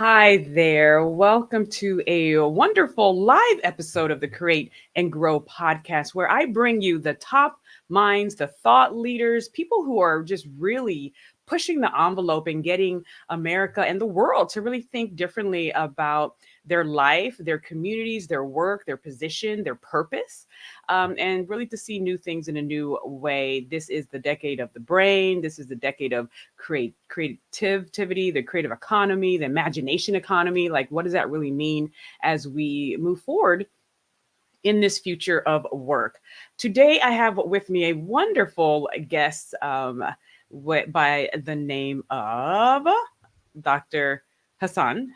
Hi there. Welcome to a wonderful live episode of the Create and Grow podcast, where I bring you the top minds, the thought leaders, people who are just really pushing the envelope and getting America and the world to really think differently about their life, their communities, their work, their position, their purpose, and really to see new things in a new way. This is the decade of the brain. This is the decade of creativity, the creative economy, the imagination economy. Like, what does that really mean as we move forward in this future of work? Today, I have with me a wonderful guest by the name of Dr. Hasan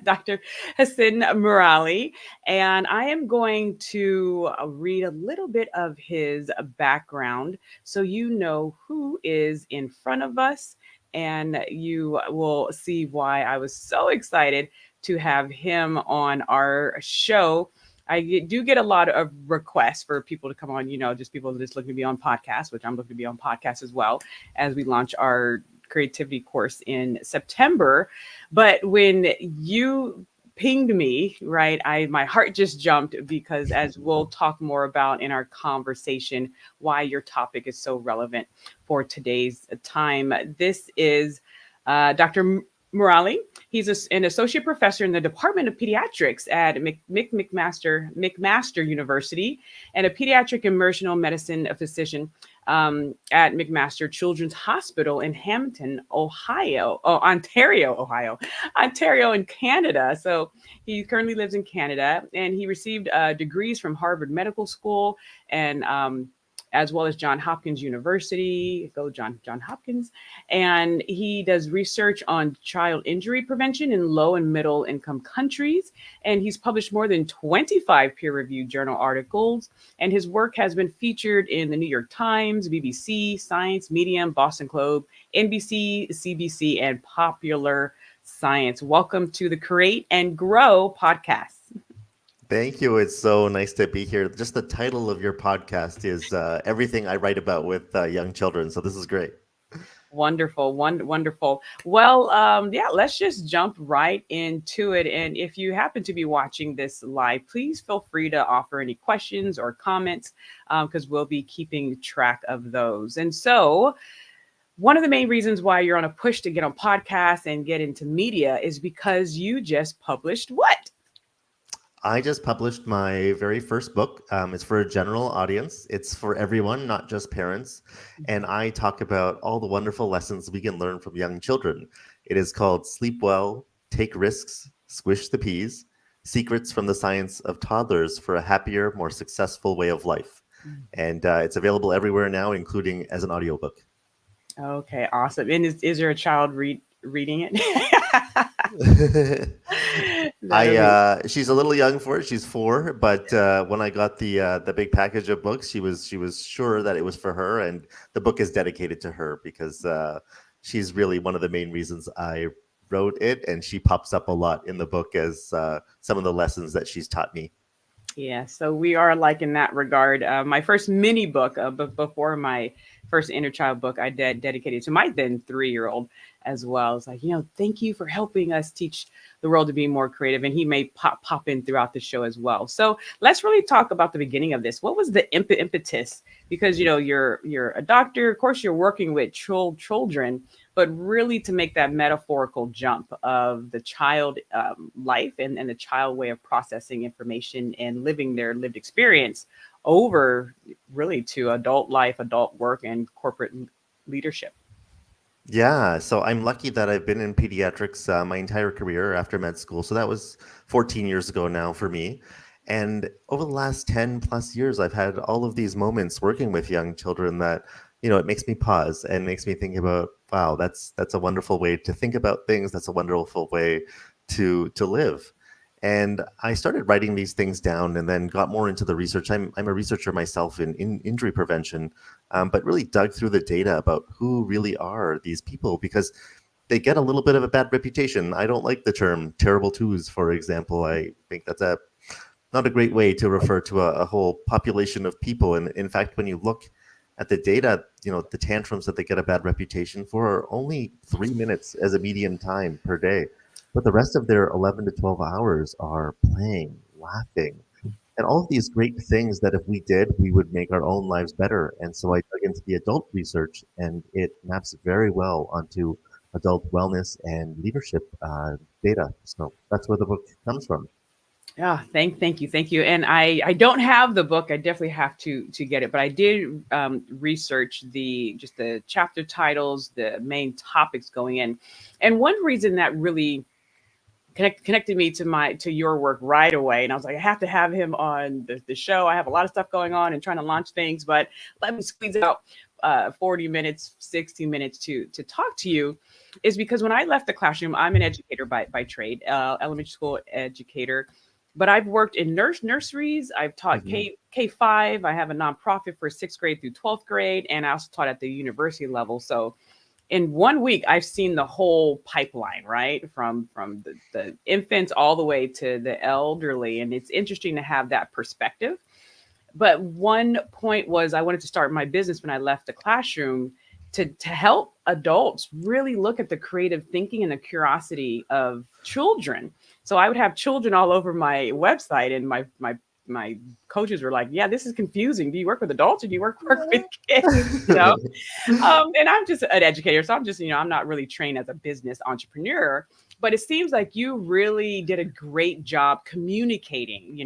Dr. Hasan Merali, and I am going to read a little bit of his background so you know who is in front of us, and you will see why I was so excited to have him on our show. Do get a lot of requests for people to come on, just people just looking to be on podcasts, which I'm looking to be on podcasts as well as we launch our creativity course in September. But when you pinged me, right, my heart just jumped because, as we'll talk more about in our conversation, why your topic is so relevant for today's time. This is Dr. Merali. He's an associate professor in the Department of Pediatrics at McMaster University and a pediatric immersional medicine physician at McMaster Children's Hospital in Hamilton, Ontario in Canada. So he currently lives in Canada, and he received degrees from Harvard Medical School and as well as Johns Hopkins University. Go John Hopkins. And he does research on child injury prevention in low and middle income countries. And he's published more than 25 peer-reviewed journal articles. And his work has been featured in the New York Times, BBC, Science, Medium, Boston Globe, NBC, CBC, and Popular Science. Welcome to the Create and Grow podcast. Thank you. It's so nice to be here. Just the title of your podcast is everything I write about with young children. So this is great. Wonderful. Well, yeah, let's just jump right into it. And if you happen to be watching this live, please feel free to offer any questions or comments because we'll be keeping track of those. And so, one of the main reasons why you're on a push to get on podcasts and get into media is because you just published what? I just published my very first book. It's for a general audience. It's for everyone, not just parents. And I talk about all the wonderful lessons we can learn from young children. It is called Sleep Well, Take Risks, Squish the Peas, Secrets from the Science of Toddlers for a Happier, More Successful Way of Life. And it's available everywhere now, including as an audiobook. Okay, awesome. And is there a child reading it? She's a little young for it. She's 4, but when I got the big package of books, she was sure that it was for her, and the book is dedicated to her because she's really one of the main reasons I wrote it, and she pops up a lot in the book as some of the lessons that she's taught me. Yeah, so we are like in that regard. My first mini book, before my first inner child book, I dedicated to my then 3-year-old as well. It's like, thank you for helping us teach the world to be more creative. And he may pop in throughout the show as well. So let's really talk about the beginning of this. What was the impetus? Because, you're a doctor, of course, you're working with children, but really to make that metaphorical jump of the child life and the child way of processing information and living their lived experience over really to adult life, adult work, and corporate leadership. Yeah, so I'm lucky that I've been in pediatrics my entire career after med school. So that was 14 years ago now for me. And over the last 10 plus years, I've had all of these moments working with young children that, it makes me pause and makes me think about, wow, that's a wonderful way to think about things. That's a wonderful way to live. And I started writing these things down and then got more into the research. I'm a researcher myself in injury prevention, but really dug through the data about who really are these people because they get a little bit of a bad reputation. I don't like the term terrible twos, for example. I think that's not a great way to refer to a whole population of people. And in fact, when you look at the data, the tantrums that they get a bad reputation for are only 3 minutes as a median time per day. But the rest of their 11 to 12 hours are playing, laughing, and all of these great things that if we did, we would make our own lives better. And so I dug into the adult research, and it maps very well onto adult wellness and leadership data. So that's where the book comes from. Yeah, thank you. And I don't have the book. I definitely have to get it. But I did research the just the chapter titles, the main topics going in, and one reason that really connected me to your work right away. And I was like, I have to have him on the show. I have a lot of stuff going on and trying to launch things, but let me squeeze out 40 minutes, 60 minutes to talk to you, is because when I left the classroom, I'm an educator by trade, elementary school educator. But I've worked in nurseries. I've taught Mhm. K5. I have a nonprofit for sixth grade through 12th grade, and I also taught at the university level. So in one week I've seen the whole pipeline, right, from the infants all the way to the elderly, and it's interesting to have that perspective. But one point was I wanted to start my business when I left the classroom to help adults really look at the creative thinking and the curiosity of children. So I would have children all over my website, and my coaches were like, yeah, this is confusing. Do you work with adults or do you work with kids? You know? And I'm just an educator, so I'm just, I'm not really trained as a business entrepreneur, but it seems like you really did a great job communicating,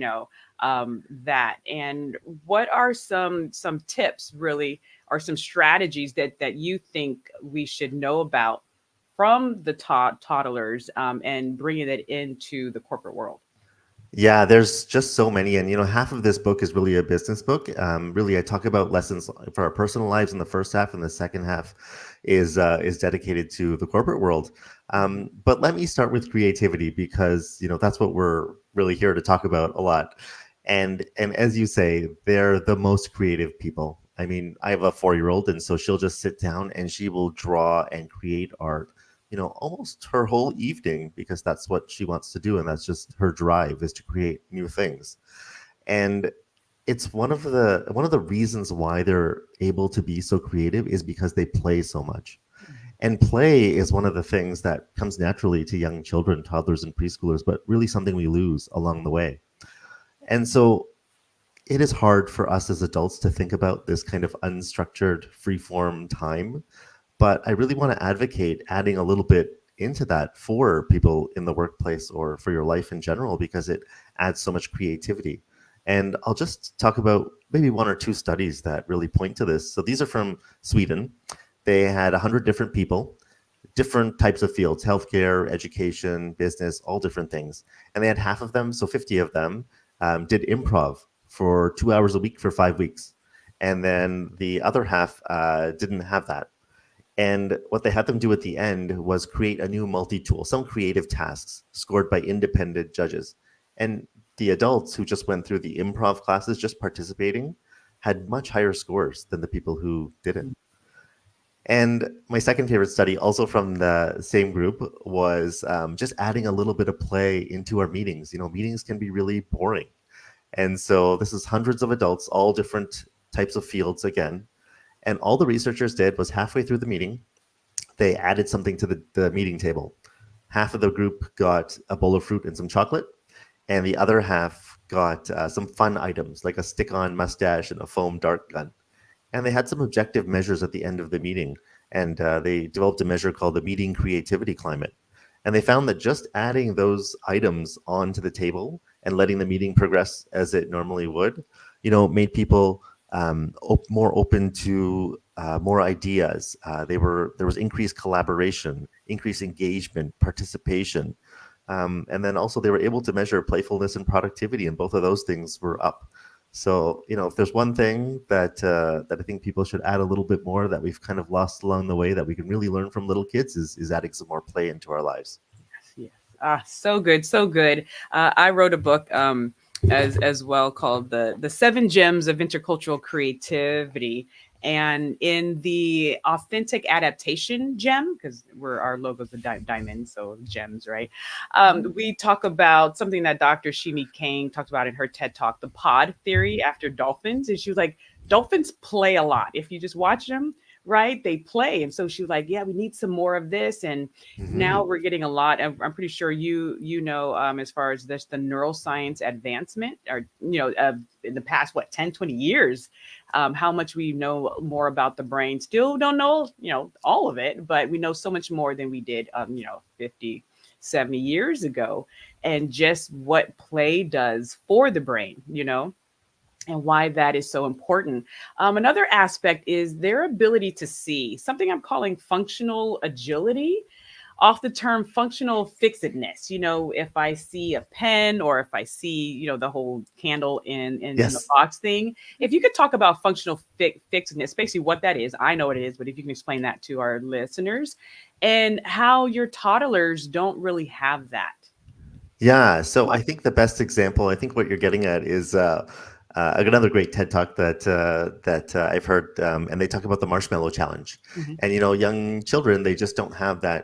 that. And what are some tips, really, or some strategies that you think we should know about from the toddlers, and bringing it into the corporate world? Yeah, there's just so many, and half of this book is really a business book. Really, I talk about lessons for our personal lives in the first half, and the second half is dedicated to the corporate world. But let me start with creativity because that's what we're really here to talk about a lot. And as you say, they're the most creative people. I mean, I have a 4-year-old, and so she'll just sit down and she will draw and create art almost her whole evening because that's what she wants to do. And that's just her drive is to create new things. And it's one of the reasons why they're able to be so creative is because they play so much. And play is one of the things that comes naturally to young children, toddlers, and preschoolers, but really something we lose along the way. And so it is hard for us as adults to think about this kind of unstructured, free-form time, but I really want to advocate adding a little bit into that for people in the workplace or for your life in general because it adds so much creativity. And I'll just talk about maybe one or two studies that really point to this. So these are from Sweden. They had 100 different people, different types of fields, healthcare, education, business, all different things. And they had half of them, so 50 of them, did improv for 2 hours a week for 5 weeks. And then the other half didn't have that. And what they had them do at the end was create a new multi-tool, some creative tasks scored by independent judges. And the adults who just went through the improv classes, just participating, had much higher scores than the people who didn't. And my second favorite study, also from the same group, was just adding a little bit of play into our meetings. Meetings can be really boring. And so this is hundreds of adults, all different types of fields again. And all the researchers did was halfway through the meeting, they added something to the meeting table. Half of the group got a bowl of fruit and some chocolate, and the other half got some fun items like a stick-on mustache and a foam dart gun. And they had some objective measures at the end of the meeting, and they developed a measure called the meeting creativity climate. And they found that just adding those items onto the table and letting the meeting progress as it normally would, made people more open to more ideas. There was increased collaboration, increased engagement, participation, and then also they were able to measure playfulness and productivity, and both of those things were up. So if there's one thing that I think people should add a little bit more that we've kind of lost along the way that we can really learn from little kids is adding some more play into our lives. Yes. So good, so good. I wrote a book as well called the Seven Gems of Intercultural Creativity. And in the authentic adaptation gem, because our logo's a diamond, so gems, right? We talk about something that Dr. Shimi Kane talked about in her TED talk, the pod theory after dolphins. And she was like, dolphins play a lot. If you just watch them, right, they play. And so she was like, yeah, we need some more of this. And now Hmm. we're getting a lot of, I'm pretty sure you know, as far as this, the neuroscience advancement, or, in the past, what, 10, 20 years, how much we know more about the brain. Still don't know, all of it, but we know so much more than we did, 50, 70 years ago. And just what play does for the brain, and why that is so important. Another aspect is their ability to see, something I'm calling functional agility, off the term functional fixedness. If I see a pen, or if I see, the whole candle in the Yes. box thing, if you could talk about functional fixedness, basically what that is. I know what it is, but if you can explain that to our listeners, and how your toddlers don't really have that Yeah, so much. I think the best example, I think what you're getting at is another great TED talk that I've heard, and they talk about the marshmallow challenge. Mhm, And young children, they just don't have that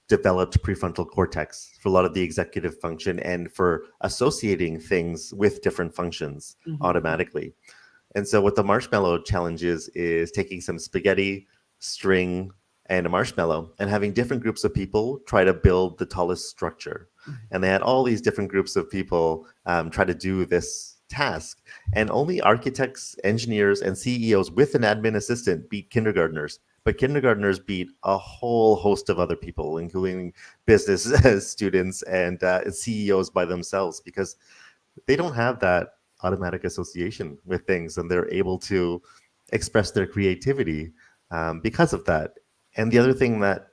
developed prefrontal cortex for a lot of the executive function and for associating things with different functions mhm, automatically. And so what the marshmallow challenge is taking some spaghetti, string, and a marshmallow and having different groups of people try to build the tallest structure. mhm, And they had all these different groups of people try to do this task. And only architects, engineers, and CEOs with an admin assistant beat kindergartners. But kindergartners beat a whole host of other people, including business students and CEOs by themselves, because they don't have that automatic association with things, and they're able to express their creativity because of that. And the other thing that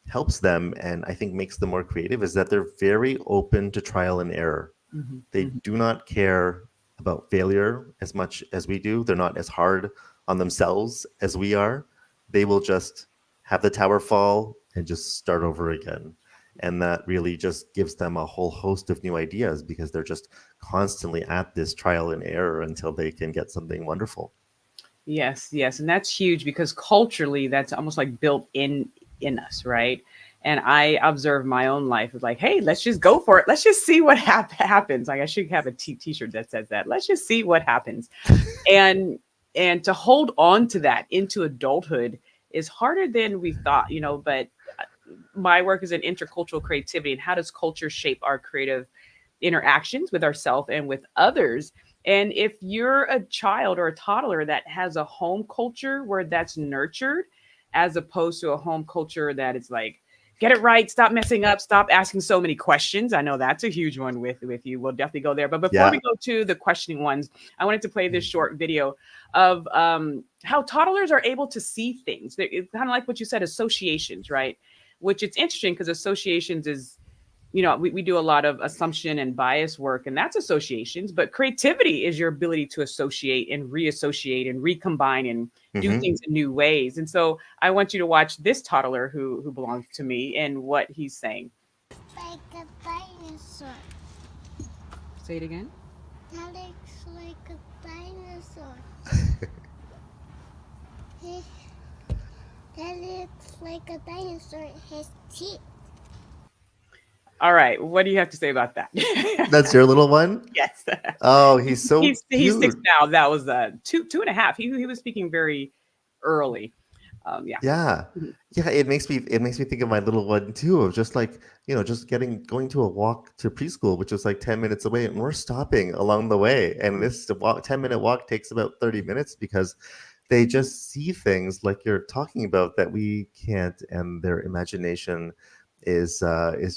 helps them, and I think makes them more creative, is that they're very open to trial and error. mhm, They mhm. do not care about failure as much as we do. They're not as hard on themselves as we are. They will just have the tower fall and just start over again. And that really just gives them a whole host of new ideas because they're just constantly at this trial and error until they can get something wonderful. Yes, yes, and that's huge because culturally, that's almost like built in us, right? And I observe my own life as like, hey, let's just go for it. Let's just see what happens. Like I should have a t-shirt that says that. Let's just see what happens. And to hold on to that into adulthood is harder than we thought, but my work is in intercultural creativity, and how does culture shape our creative interactions with ourselves and with others. And if you're a child or a toddler that has a home culture where that's nurtured, as opposed to a home culture that is like, get it right, stop messing up, stop asking so many questions. I know that's a huge one with you. We'll definitely go there. But before we Yeah. go to the questioning ones, I wanted to play this short video of how toddlers are able to see things. It's kind of like what you said, associations, right? Which it's interesting because associations is, we do a lot of assumption and bias work, and that's associations, but creativity is your ability to associate and reassociate and recombine and do Hmm. things in new ways. And so I want you to watch this toddler who belongs to me and what he's saying. Like a dinosaur. Say it again. That looks like a dinosaur. He, that looks like a dinosaur. His teeth. All right, what do you have to say about that? That's your little one? Yes. Oh, he's, he's so he's six cute. now. That was two and a half. He was speaking very early. Yeah. Yeah. Mhm. Yeah, it makes me think of my little one too, of just like, just going to a walk to preschool, which is like 10 minutes away, and we're stopping along the way. And this 10-minute walk takes about 30 minutes because they just see things like you're talking about that we can't, and their imagination is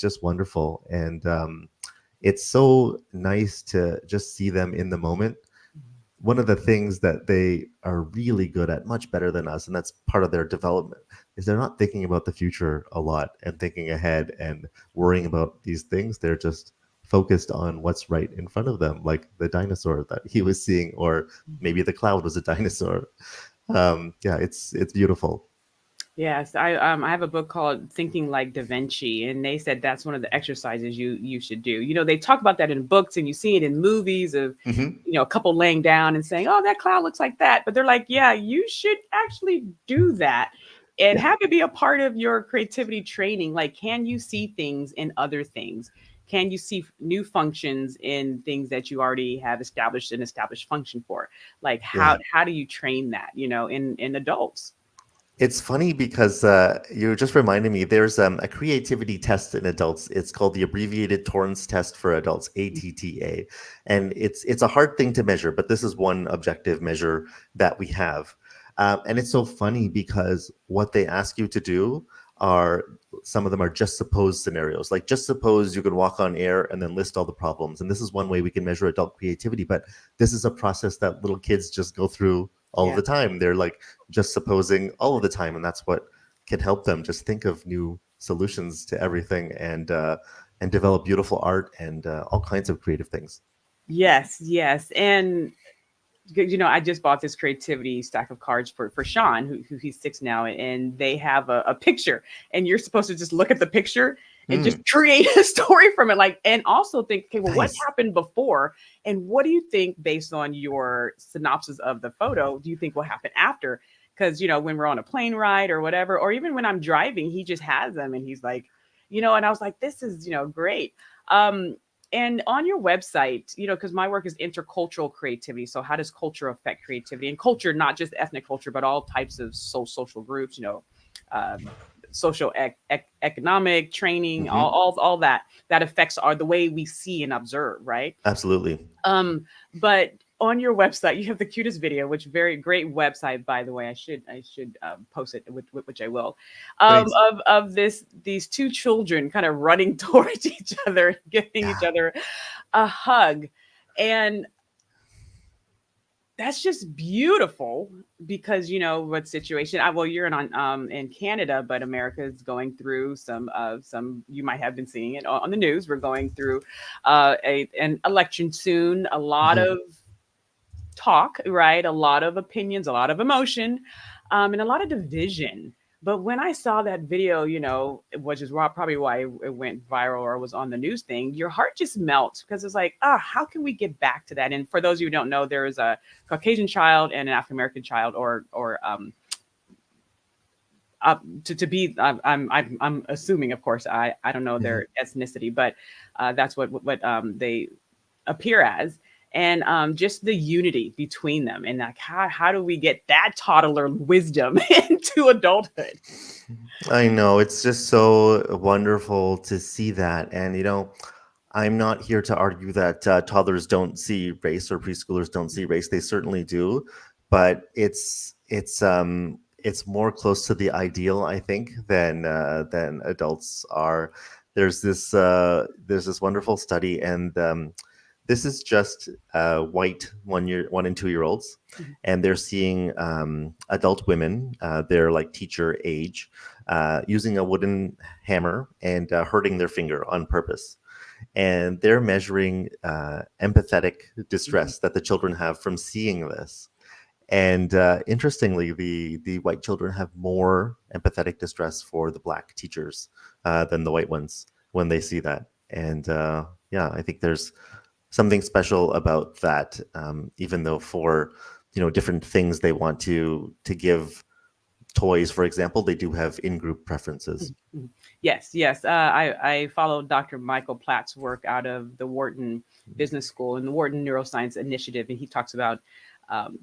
just wonderful. And it's so nice to just see them in the moment. One of the things that they are really good at, much better than us, and that's part of their development, is they're not thinking about the future a lot and thinking ahead and worrying about these things. They're just focused on what's right in front of them, like the dinosaur that he was seeing, or maybe the cloud was a dinosaur. Yeah, it's beautiful. Yes, I have a book called Thinking Like Da Vinci, and they said that's one of the exercises you should do. They talk about that in books, and you see it in movies of, Hmm. a couple laying down and saying, "Oh, that cloud looks like that," but they're like, "Yeah, you should actually do that and Yeah. have it be a part of your creativity training. Like, can you see things in other things? Can you see new functions in things that you already have established an established function for? Like Yeah. how do you train that, in adults? It's funny because you just reminded me there's a creativity test in adults. It's called the abbreviated Torrance test for adults, ATTA. And it's a hard thing to measure, but this is one objective measure that we have. And it's so funny because what they ask you to do are some of them are just suppose scenarios. Like just suppose you could walk on air and then list all the problems. And this is one way we can measure adult creativity, but this is a process that little kids just go through all of Yeah. the time. They're like just supposing all of the time, and that's what can help them just think of new solutions to everything and develop beautiful art and all kinds of creative things. Yes, yes. And I just bought this creativity stack of cards for Sean, who he's 6 now, and they have a picture, and you're supposed to just look at the picture and just Mm, create a story from it, like, and also think, okay, well, what nice. happened before, and what do you think based on your synopsis of the photo? Do you think will happen after? Because when we're on a plane ride or whatever, or even when I'm driving, he just has them, and he's like, and I was like, this is great. Um, and on your website, because my work is intercultural creativity. So how does culture affect creativity? And culture, not just ethnic culture, but all types of social groups, um, social, economic, training, Hmm. all that affects the way we see and observe, right? Absolutely. But on your website, you have the cutest video, which very great website, by the way. I should post it, which I will. Thanks. Of these two children kind of running towards each other, giving each Yeah. other a hug, and that's just beautiful because what situation. Well, you're in Canada, but America is going through some. You might have been seeing it on the news. We're going through an election soon. A lot Hmm. of talk, right? A lot of opinions, a lot of emotion, and a lot of division. But when I saw that video, which is probably why it went viral or was on the news thing, your heart just melts because it's like, how can we get back to that? And for those of you who don't know, there is a Caucasian child and an African American child, or to be, I'm assuming, of course, I don't know Hmm. their ethnicity, but that's what they appear as, and just the unity between them, and like how do we get that toddler wisdom into adulthood? I know it's just so wonderful to see that, and I'm not here to argue that toddlers don't see race or preschoolers don't see race. They certainly do, but it's more close to the ideal, I think, than adults are. There's this wonderful study, and this is just white 1 and 2 year olds, Mhm. and they're seeing adult women. They're like teacher age, using a wooden hammer and hurting their finger on purpose, and they're measuring empathetic Mhm. distress that the children have from seeing this. And interestingly, the white children have more empathetic distress for the black teachers than the white ones when they see that. And yeah, I think there's something special about that. Even though for different things they want to give toys, for example, they do have in-group preferences. Mhm. Mhm. Yes, yes. I follow Dr. Michael Platt's work out of the Wharton Business School and the Wharton Neuroscience Initiative, and he talks about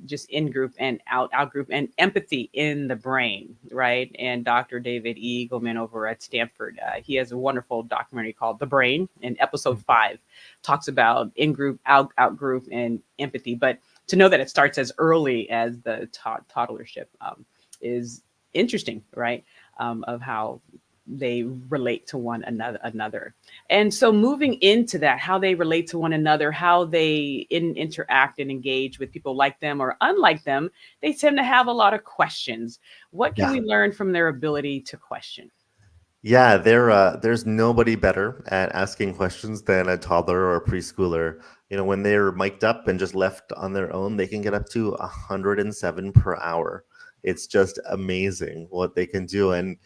just in group and out group and empathy in the brain, right? And Dr. David Eagleman over at Stanford, he has a wonderful documentary called The Brain, and episode 5 talks about in group, out group, and empathy. But to know that it starts as early as the toddlership is interesting, right? Of how they relate to one another. And so moving into that, how they relate to one another, how they interact and engage with people like them or unlike them, they tend to have a lot of questions. What can Yeah. we learn from their ability to question? Yeah, there's nobody better at asking questions than a toddler or a preschooler. When they're mic'd up and just left on their own, they can get up to 107 per hour. It's just amazing what they can do. And,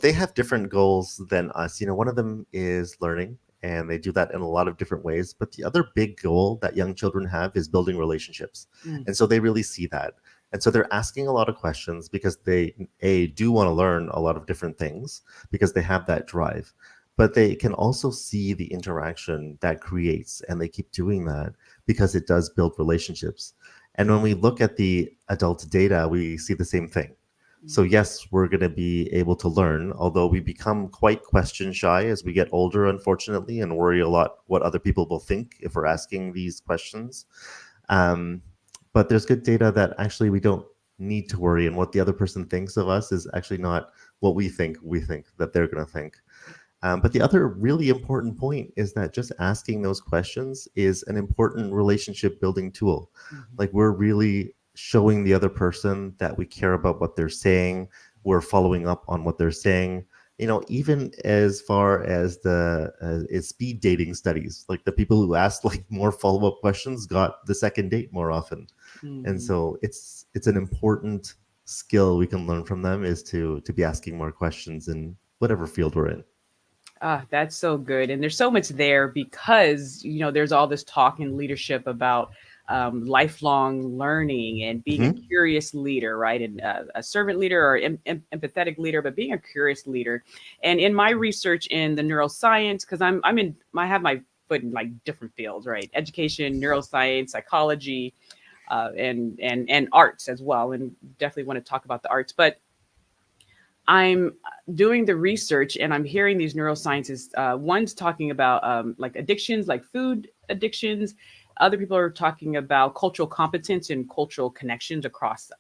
they have different goals than us. One of them is learning, and they do that in a lot of different ways. But the other big goal that young children have is building relationships. Mm. And so they really see that. And so they're asking a lot of questions because they, A, do want to learn a lot of different things because they have that drive. but they can also see the interaction that creates, and they keep doing that because it does build relationships. And when we look at the adult data, we see the same thing. So yes, we're going to be able to learn, although we become quite question shy as we get older, unfortunately, and worry a lot what other people will think if we're asking these questions. Um, but there's good data that actually we don't need to worry, and what the other person thinks of us is actually not what we think that they're going to think. But the other really important point is that just asking those questions is an important relationship building tool. Mhm. Like, we're really showing the other person that we care about what they're saying. We're following up on what they're saying. Even as far as the is speed dating studies, like the people who asked like more follow up questions got the second date more often. And Mhm. so it's an important skill we can learn from them, is to be asking more questions in whatever field we're in. Ah, that's so good. And there's so much there because, there's all this talk in leadership about lifelong learning and being a Hmm. curious leader, right? And a servant leader or empathetic leader, but being a curious leader. And in my research in the neuroscience, because I have my foot in like different fields, right? Education, neuroscience, psychology, and arts as well. And definitely want to talk about the arts. But I'm doing the research and I'm hearing these neuroscientists. One's talking about like addictions, like food addictions. Other people are talking about cultural competence and cultural connections across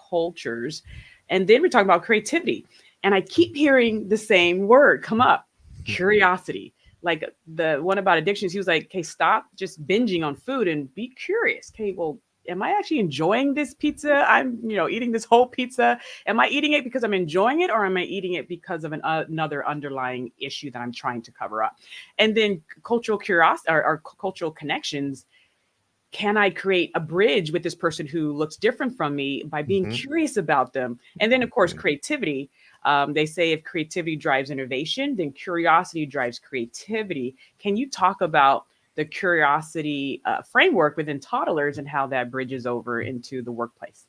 cultures. And then we're talking about creativity. And I keep hearing the same word come up: curiosity. Like the one about addictions, he was like, "Okay, stop just binging on food and be curious. Okay, well, am I actually enjoying this pizza? I'm, eating this whole pizza. Am I eating it because I'm enjoying it, or am I eating it because of another underlying issue that I'm trying to cover up?" And then cultural curiosity or cultural connections. Can I create a bridge with this person who looks different from me by being Hmm. curious about them? And then, of course, creativity. They say if creativity drives innovation, then curiosity drives creativity. Can you talk about the curiosity framework within toddlers and how that bridges over into the workplace?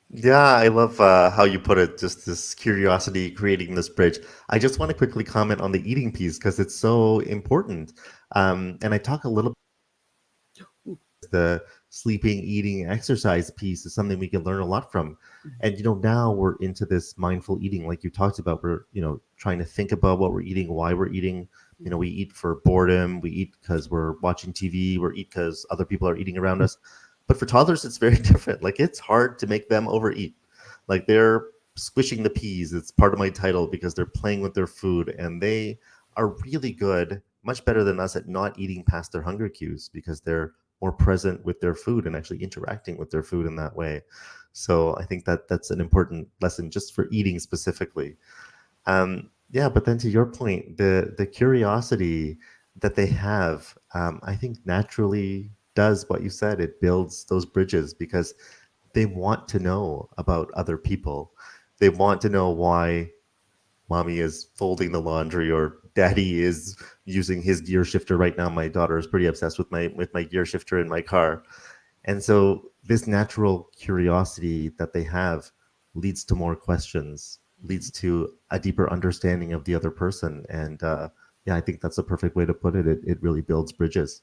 Yeah, I love how you put it, just this curiosity creating this bridge. I just want to quickly comment on the eating piece because it's so important. And I talk a little the sleeping, eating, exercise piece is something we can learn a lot from. And now we're into this mindful eating, like you talked about. We're trying to think about what we're eating, why we're eating. We eat for boredom, we eat because we're watching TV, we eat because other people are eating around us. But for toddlers, it's very different. Like, it's hard to make them overeat. Like, they're squishing the peas. It's part of my title because they're playing with their food, and they are really good, much better than us, at not eating past their hunger cues because they're more present with their food and actually interacting with their food in that way. So I think that that's an important lesson just for eating specifically. Yeah, but then to your point, the curiosity that they have, I think naturally does what you said. It builds those bridges because they want to know about other people. They want to know why mommy is folding the laundry or daddy is using his gear shifter right now. My daughter is pretty obsessed with my gear shifter in my car. And so this natural curiosity that they have leads to more questions, leads to a deeper understanding of the other person. And yeah, I think that's a perfect way to put it. It really builds bridges.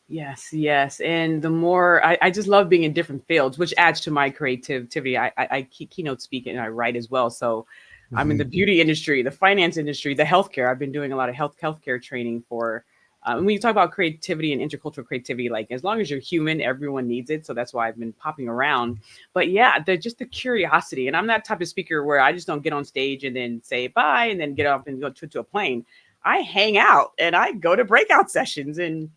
Yes, yes. And the more I just love being in different fields, which adds to my creativity. I keynote speak and I write as well. So I'm in the Hmm. beauty industry, the finance industry, the healthcare. I've been doing a lot of healthcare training for. And when you talk about creativity and intercultural creativity, like as long as you're human, everyone needs it. So that's why I've been popping around. But yeah, just the curiosity. And I'm that type of speaker where I just don't get on stage and then say bye and then get off and go to a plane. I hang out and I go to breakout sessions and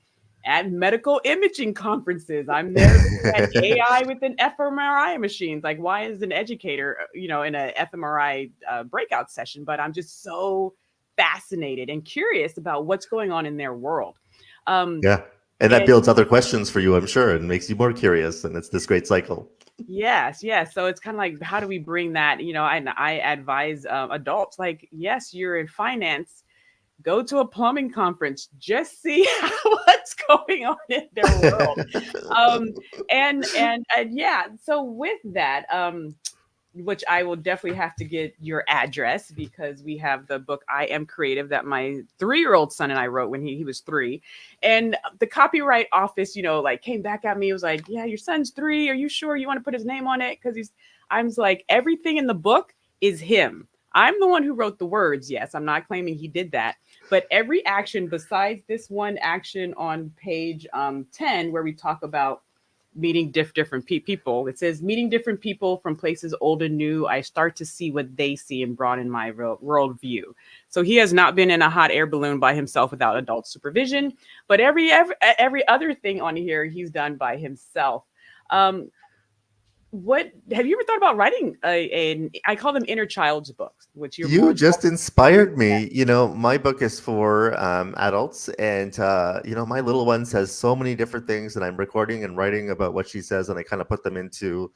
at medical imaging conferences. I'm there looking at AI within fMRI machines. Like, why is an educator, in a fMRI breakout session? But I'm just so fascinated and curious about what's going on in their world. Um, Yeah. And that and builds other questions for you, I'm sure, and makes you more curious. And it's this great cycle. yes, yes. So it's kind of like, how do we bring that? And I advise adults, like, yes, you're in finance, go to a plumbing conference, just see what's going on in their world. Um, and yeah, so with that, which I will definitely have to get your address because we have the book I Am Creative that my 3-year-old son and I wrote when he was 3. And the copyright office, like came back at me. It was like, yeah, your son's 3. Are you sure you want to put his name on it? Because I'm like, everything in the book is him. I'm the one who wrote the words. Yes, I'm not claiming he did that. But every action besides this one action on page 10, where we talk about meeting different people. It says, meeting different people from places old and new, I start to see what they see and broaden my worldview. So he has not been in a hot air balloon by himself without adult supervision, but every other thing on here he's done by himself. What have you ever thought about writing I call them inner child's books, which you're You more just inspired me. My book is for adults, and my little one says so many different things, and I'm recording and writing about what she says, and I kind of put them into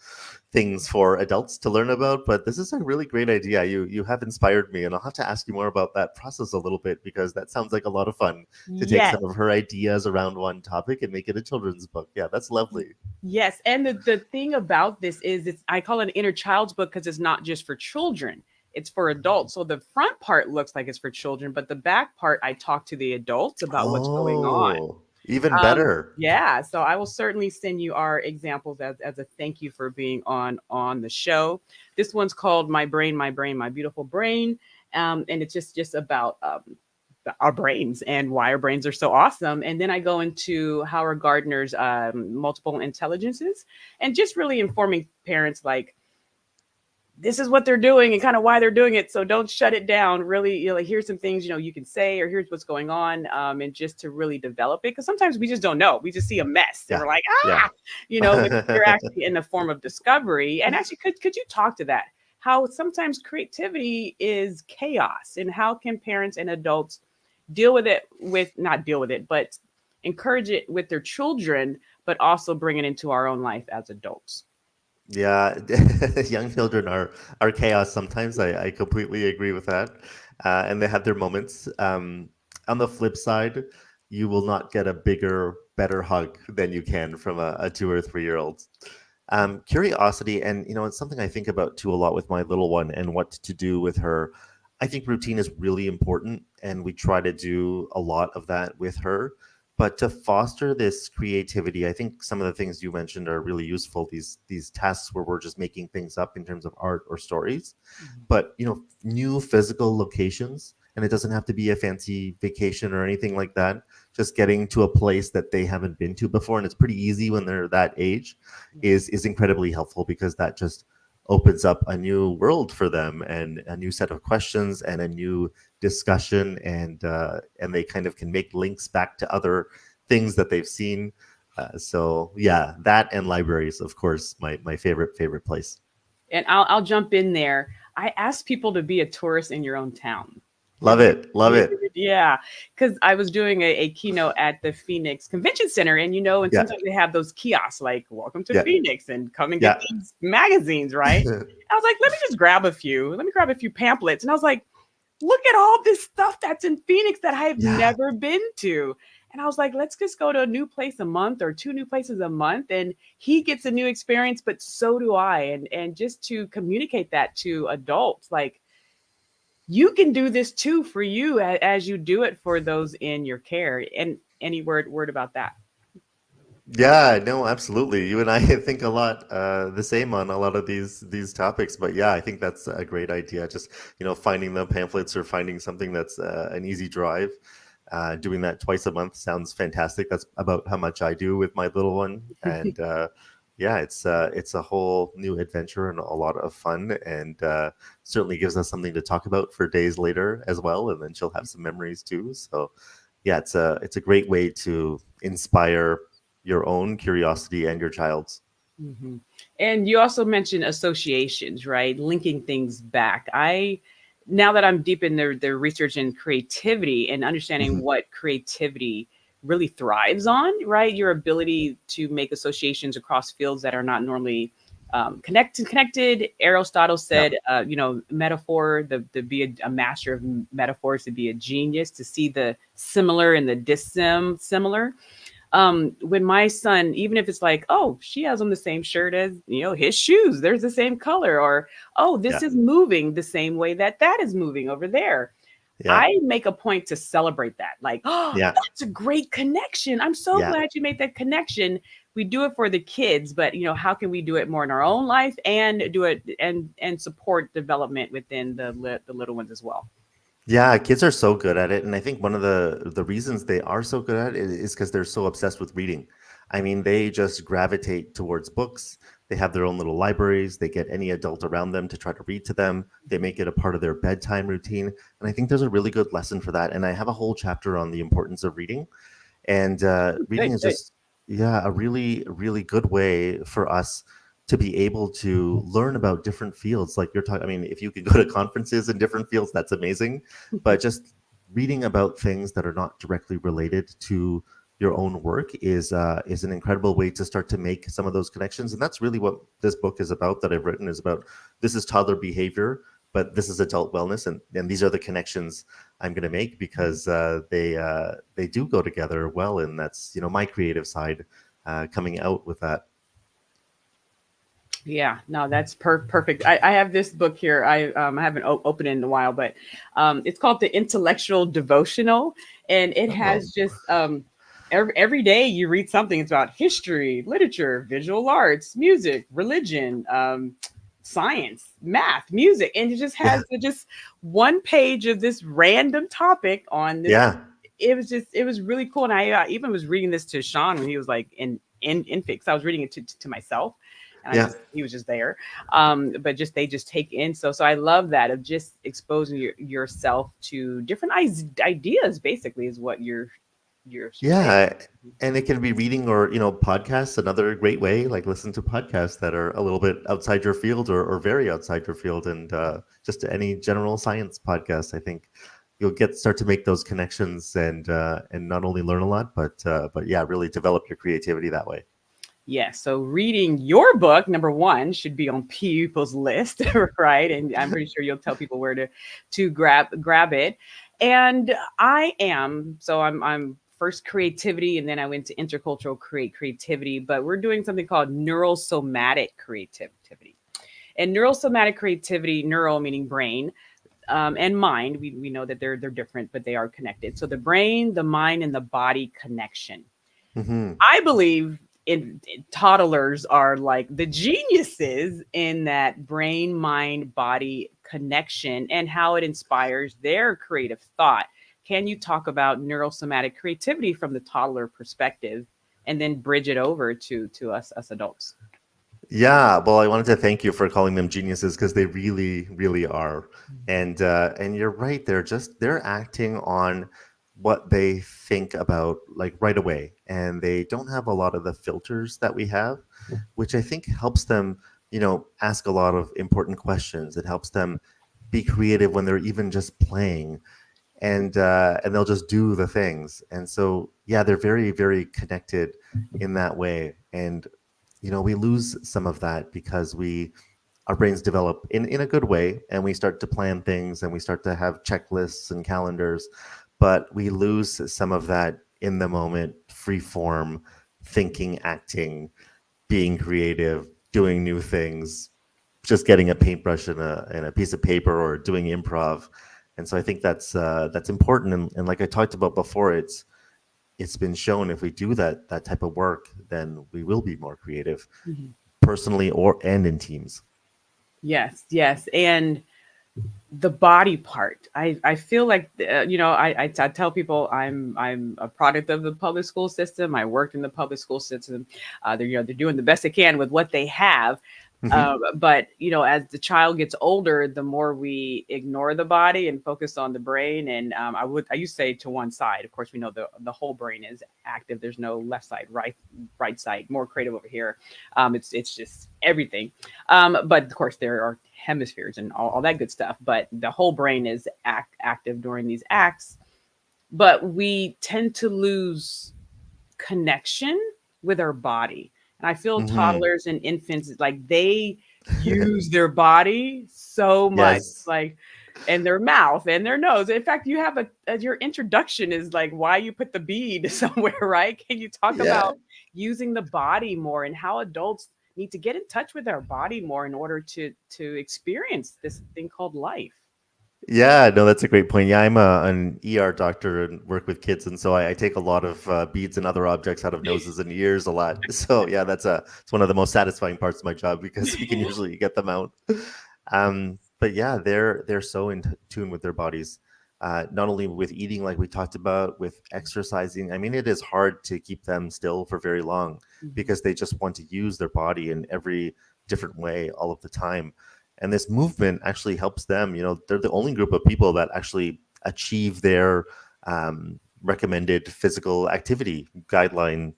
things for adults to learn about. But this is a really great idea. You have inspired me, and I'll have to ask you more about that process a little bit, because that sounds like a lot of fun to take yes. some of her ideas around one topic and make it a children's book. Yeah, that's lovely. Yes, and the thing about this is I call it an inner child's book because it's not just for children, it's for adults. So the front part looks like it's for children, but the back part I talk to the adults about what's going on. Oh, even better. Yeah, so I will certainly send you our examples as a thank you for being on the show. This one's called My Brain, My Brain, My Beautiful Brain, and it's just about our brains and why our brains are so awesome. And then I go into Howard Gardner's multiple intelligences, and just really informing parents like, this is what they're doing and kind of why they're doing it. So don't shut it down. Really, like, here's some things, you can say, or here's what's going on. And just to really develop it. Because sometimes we just don't know. We just see a mess and we're like, but you're actually in the form of discovery. And actually, could you talk to that? How sometimes creativity is chaos, and how can parents and adults not deal with it, but encourage it with their children, but also bring it into our own life as adults. Yeah, young children are chaos sometimes. I completely agree with that, and they have their moments. On the flip side, you will not get a bigger, better hug than you can from a 2 or 3 year old. Curiosity, and it's something I think about too a lot with my little one and what to do with her. I think routine is really important, and we try to do a lot of that with her. But to foster this creativity, I think some of the things you mentioned are really useful. These tasks where we're just making things up in terms of art or stories, but new physical locations, and it doesn't have to be a fancy vacation or anything like that. Just getting to a place that they haven't been to before, and it's pretty easy when they're that age, is incredibly helpful, because that just opens up a new world for them, and a new set of questions, and a new discussion, and they kind of can make links back to other things that they've seen. So yeah, that and libraries, of course, my favorite place. And I'll jump in there. I ask people to be a tourist in your own town. Love it. Yeah, because I was doing a keynote at the Phoenix Convention Center, and and sometimes they have those kiosks like "Welcome to Phoenix" and come and get these magazines, right? I was like, let me just grab a few. Let me grab a few pamphlets, and I was like, look at all this stuff that's in Phoenix that I've never been to. And I was like, let's just go to a new place a month, or 2 new places a month, and he gets a new experience, but so do I. And just to communicate that to adults, like, you can do this too for you as you do it for those in your care. And any word about that? Yeah, no, absolutely. You and I think a lot the same on a lot of these topics. But yeah, I think that's a great idea. Just finding the pamphlets, or finding something that's an easy drive. Doing that twice a month sounds fantastic. That's about how much I do with my little one, and yeah, it's a whole new adventure and a lot of fun, and certainly gives us something to talk about for days later as well. And then she'll have some memories too. So yeah, it's a great way to inspire your own curiosity and your child's. Mm-hmm. And you also mentioned associations, right? Linking things back. Now that I'm deep in the research and creativity and understanding what creativity really thrives on, right? Your ability to make associations across fields that are not normally connected. Aristotle said, metaphor, to be a master of metaphors, to be a genius, to see the similar and the dissimilar. When my son, even if it's like, oh, she has on the same shirt as, his shoes, there's the same color, or oh, this Yeah. is moving the same way that is moving over there. Yeah. I make a point to celebrate that. Like, oh, Yeah. that's a great connection. I'm so Yeah. glad you made that connection. We do it for the kids, but how can we do it more in our own life and do it and support development within the little ones as well? Yeah, kids are so good at it, and I think one of the reasons they are so good at it is because they're so obsessed with reading. I mean, they just gravitate towards books. They have their own little libraries. They get any adult around them to try to read to them. They make it a part of their bedtime routine, and I think there's a really good lesson for that. And I have a whole chapter on the importance of reading, and reading Good, is good. just, yeah, a really, really good way for us to be able to learn about different fields. Like you're talking, I mean, if you could go to conferences in different fields, that's amazing. But just reading about things that are not directly related to your own work is an incredible way to start to make some of those connections. And that's really what this book is about, that I've written, is about. This is toddler behavior, but this is adult wellness, and these are the connections I'm going to make, because they do go together well. And that's, my creative side coming out with that. Yeah, no, that's perfect. I have this book here. I haven't opened it in a while, but it's called the Intellectual Devotional, and it Oh, has just every day you read something. It's about history, literature, visual arts, music, religion, science, math, music, and it just yeah, has just one page of this random topic on this. yeah, It was really cool, and I even was reading this to Sean when he was like in fix. I was reading it to myself, and yeah. he was just there. But just they just take in. So I love that, of just exposing yourself to different ideas. Basically, is what you're saying. Yeah, and it can be reading or, podcasts, another great way. Like, listen to podcasts that are a little bit outside your field, or very outside your field, and just any general science podcast. I think you'll start to make those connections, and not only learn a lot, but yeah, really develop your creativity that way. Yes. So reading your book, number one, should be on people's list, right? And I'm pretty sure you'll tell people where to grab it. And I'm first creativity, and then I went to intercultural creativity, but we're doing something called neurosomatic creativity. And neurosomatic creativity, neural meaning brain, and mind. We know that they're different, but they are connected. So the brain, the mind, and the body connection. Hmm. I believe toddlers are like the geniuses in that brain mind body connection and how it inspires their creative thought. Can you talk about neurosomatic creativity from the toddler perspective, and then bridge it over to us adults? Yeah, well, I wanted to thank you for calling them geniuses, because they really, really are. And you're right. They're acting on what they think about, like, right away, and they don't have a lot of the filters that we have, which I think helps them, ask a lot of important questions. It helps them be creative when they're even just playing, and they'll just do the things. And so, yeah, they're very, very connected in that way. And we lose some of that because our brains develop in a good way, and we start to plan things, and we start to have checklists and calendars, but we lose some of that in the moment, free form thinking, acting, being creative, doing new things, just getting a paintbrush and a piece of paper, or doing improv. And so I think that's important. And like I talked about before, it's been shown, if we do that type of work, then we will be more creative, Mhm. personally and in teams. Yes, yes. And the body part, I feel like I tell people I'm a product of the public school system. I worked in the public school system. They're doing the best they can with what they have. Hmm. But as the child gets older, the more we ignore the body and focus on the brain. And I used to say to one side. Of course, we know the whole brain is active. There's no left side, right side, more creative over here. It's just everything. But of course, there are hemispheres and all that good stuff. But the whole brain is active during these acts. But we tend to lose connection with our body. And I feel Hmm. toddlers and infants, like they use their body so much. Yes. Like and their mouth and their nose. In fact, you have your introduction is like why you put the bead somewhere, right? Can you talk Yeah. about using the body more and how adults need to get in touch with our body more in order to experience this thing called life? Yeah, no, that's a great point. Yeah, I'm an ER doctor and work with kids, and so I take a lot of beads and other objects out of noses and ears a lot. So yeah, it's one of the most satisfying parts of my job because we can usually get them out. But yeah, they're so in tune with their bodies, not only with eating, like we talked about, with exercising. I mean, it is hard to keep them still for very long Mhm. because they just want to use their body in every different way all of the time. And this movement actually helps them. They're the only group of people that actually achieve their recommended physical activity guideline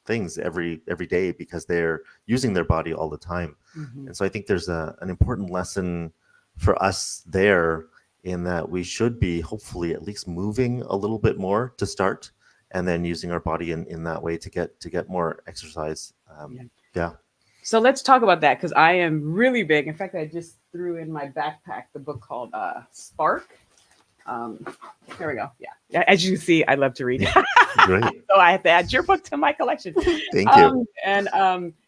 things every day because they're using their body all the time. Mhm. And so I think there's an important lesson for us there in that we should be hopefully at least moving a little bit more to start, and then using our body in that way to get more exercise. Yeah. Yeah. So let's talk about that because I am really big. In fact, I just threw in my backpack the book called Spark. Um, there we go. Yeah. As you can see, I love to read. Great. So I have to add your book to my collection. Thank you. And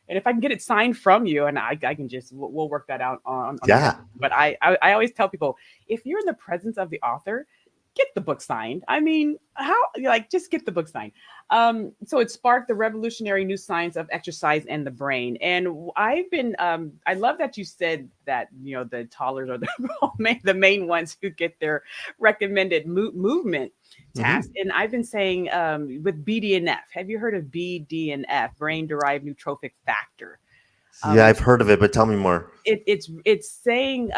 if I can get it signed from you, and I can just we'll work that out on the Yeah. but I always tell people if you're in the presence of the author, get the book signed. I mean, how like just get the book signed. So it sparked the revolutionary new science of exercise and the brain. And I've been I love that you said that the toddlers are the main ones who get their recommended movement task. Mhm. And I've been saying with BDNF, have you heard of BDNF, brain derived neurotrophic factor? Yeah, Um, I've heard of it, but tell me more. it's saying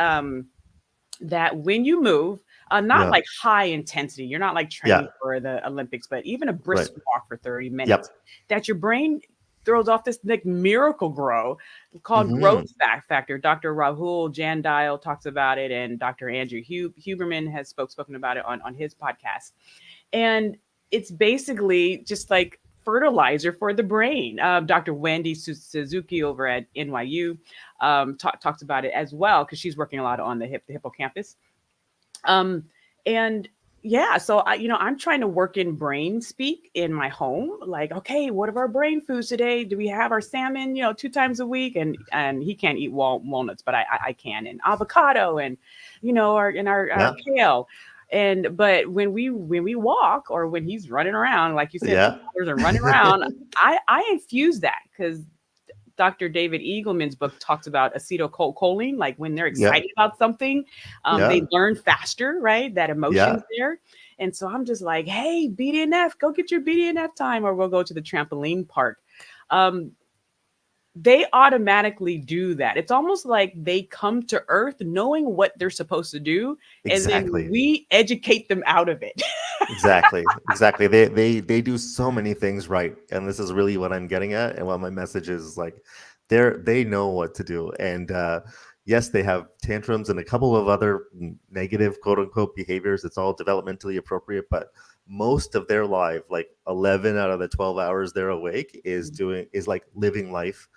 that when you move, not Yeah. like high intensity, you're not like training Yeah. for the Olympics, but even a Right. brisk walk for 30 minutes, Yep. that your brain throws off this like miracle grow called growth Mhm. factor. Dr. Rahul Jandile talks about it, and Dr. Andrew Huberman has spoken about it on his podcast. And it's basically just like fertilizer for the brain. Dr. Wendy Suzuki over at NYU talks about it as well because she's working a lot on the hippocampus. Um, and yeah, so I'm trying to work in brain speak in my home. Like, okay, what are our brain foods today? Do we have our salmon, 2 times a week? And he can't eat walnuts, but I can, and avocado, and our Yeah. kale. But when we walk or when he's running around, like you said, the Yeah. toddlers are running around, I infuse that because Dr. David Eagleman's book talks about acetylcholine, like when they're Yeah. excited about something, Yeah. they learn faster, right? That Yeah. emotion's there. And so I'm just like, hey, BDNF, go get your BDNF time, or we'll go to the trampoline park. Um, they automatically do that. It's almost like they come to earth knowing what they're supposed to do, and then Exactly. we educate them out of it. Exactly. Exactly. They do so many things right, and this is really what I'm getting at, and what my message is like. They know what to do, and yes, they have tantrums and a couple of other negative quote unquote behaviors. It's all developmentally appropriate, but most of their life, like 11 out of the 12 hours they're awake, is like living life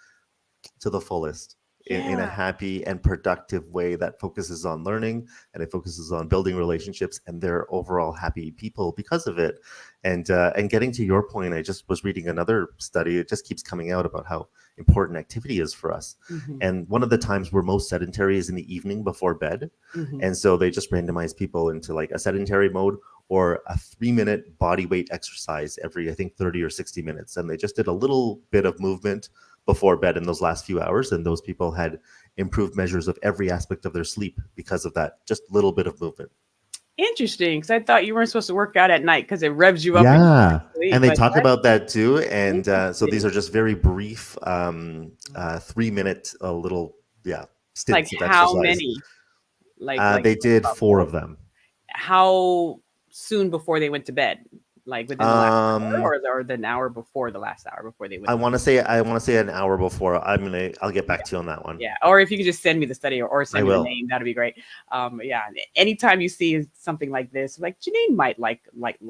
to the fullest in a Yeah. happy and productive way that focuses on learning, and it focuses on building relationships, and they're overall happy people because of it. And getting to your point, I just was reading another study. It just keeps coming out about how important activity is for us. Hmm. And one of the times we're most sedentary is in the evening before bed. Hmm. And so they just randomize people into like a sedentary mode or a 3-minute body weight exercise every, I think, 30 or 60 minutes. And they just did a little bit of movement before bed in those last few hours, and those people had improved measures of every aspect of their sleep because of that just little bit of movement. Interesting, because I thought you weren't supposed to work out at night because it revs you up and you Yeah, sleep. and they But talk that's about that too. And so these interesting. are just very brief 3-minute little Like stints of how exercise. many? Like They did about 4 four? of them. How soon before they went to bed? Like within the last hour, um or the hour before the last hour before they went I to want to say an hour before. I'll get back to you on that one. yeah. Or if you could just send me the study, or I send me the will. name, that'd be great. Yeah. Anytime you see something like this, like Janine might like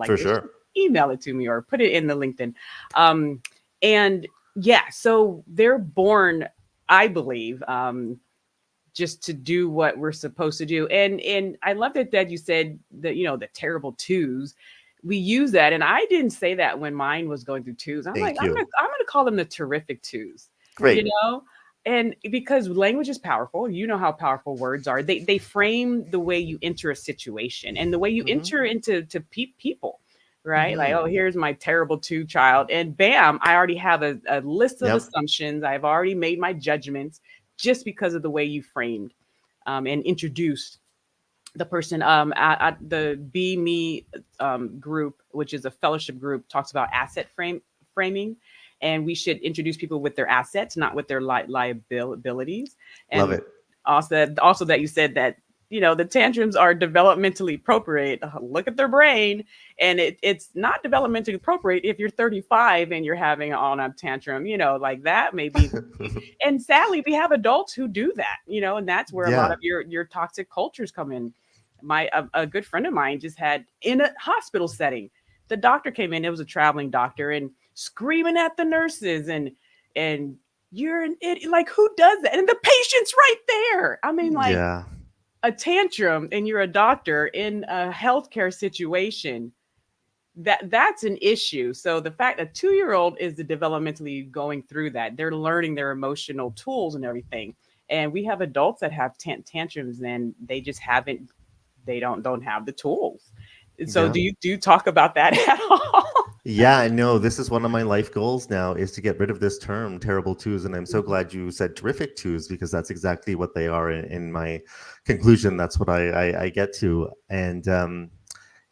For this, sure. email it to me or put it in the LinkedIn. Um, and yeah, so they're born, I believe, just to do what we're supposed to do. And I love that you said that, the terrible twos. We use that, and I didn't say that when mine was going through twos. I'm like, Thank I'm gonna you. I'm gonna call them the terrific twos, you Great. know. And because language is powerful, you know how powerful words are. They frame the way you enter a situation and the way you Mm-hmm. enter into people, right? Like, Mm-hmm. oh, here's my terrible two child, and bam, I already have a list of Yep. assumptions. I've already made my judgments just because of the way you framed and introduced the person. At the Be Me group, which is a fellowship group, talks about framing, and we should introduce people with their assets, not with their liabilities. Love And it. also that you said that, the tantrums are developmentally appropriate. Look at their brain, and it's not developmentally appropriate if you're 35 and you're having an all-out tantrum, like that maybe. And sadly, we have adults who do that, and that's where a lot Yeah. of your toxic cultures come in. A good friend of mine just had, in a hospital setting, the doctor came in. It was a traveling doctor, and screaming at the nurses, and you're an idiot. Like, who does that? And the patient's right there. I mean, like, Yeah. a tantrum, and you're a doctor in a healthcare situation. That's an issue. So the fact that 2-year-old is developmentally going through that, they're learning their emotional tools and everything. And we have adults that have tantrums, and they just haven't, they don't have the tools. So Yeah. do you talk about that at all? Yeah, I know. This is one of my life goals now is to get rid of this term, terrible twos. And I'm so Mhm. glad you said terrific twos because that's exactly what they are in my conclusion. That's what I get to. And,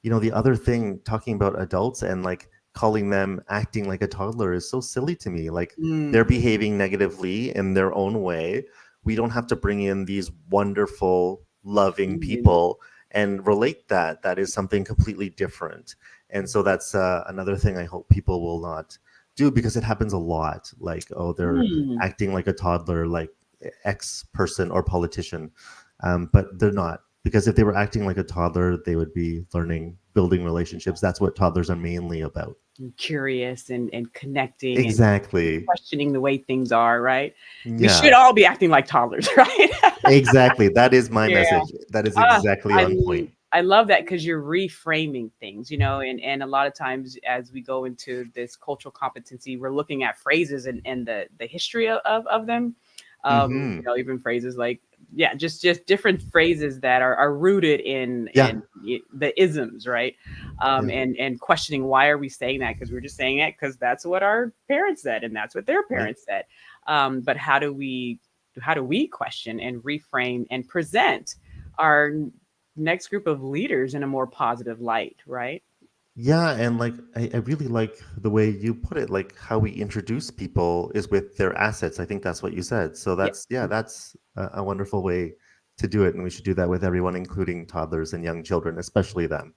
the other thing, talking about adults and like calling them acting like a toddler is so silly to me. Like they're Mm. behaving negatively in their own way. We don't have to bring in these wonderful, loving Humans. people and relate that. That is something completely different. And so that's another thing I hope people will not do because it happens a lot. Like, oh, they're Mm. acting like a toddler, like X person or politician, but they're not. Because if they were acting like a toddler, they would be learning, building relationships. That's what toddlers are mainly about. And curious and connecting and Exactly. questioning the way things are, right? We should Yeah, all be acting like toddlers, right? exactly. That is my Yeah. message. That is Ah, exactly I on point. I love that because you're reframing things, and a lot of times as we go into this cultural competency, we're looking at phrases and the history of them. Hmm. Even phrases like, yeah, just different phrases that are rooted in Yeah, the isms, right? yeah, And questioning, why are we saying that? Because we're just saying it because that's what our parents said and that's what their right. parents said. But how do we question and reframe and present our next group of leaders in a more positive light, right? Yeah, and like I really like the way you put it, like how we introduce people is with their assets. I think that's what you said. So Yeah. that's yeah, that's a wonderful way to do it, and we should do that with everyone, including toddlers and young children, especially them.